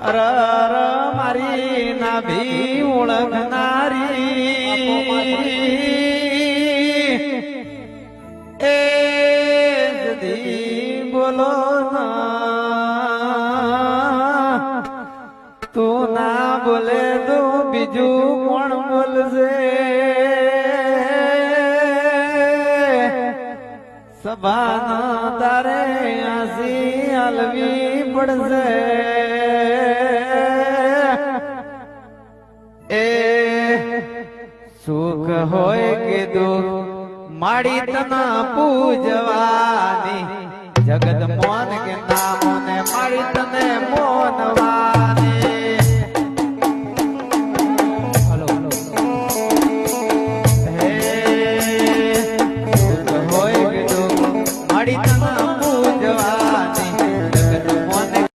અરર મારી નાભી ઓળખનારી એ જદી બોલો ના તું ના બોલે તો બીજું કોણ બોલશે સભાના તારે આસી હલવી પડશે એ સુખ હોય કે દુઃખ માડી તના પૂજવાની જગત મોન કે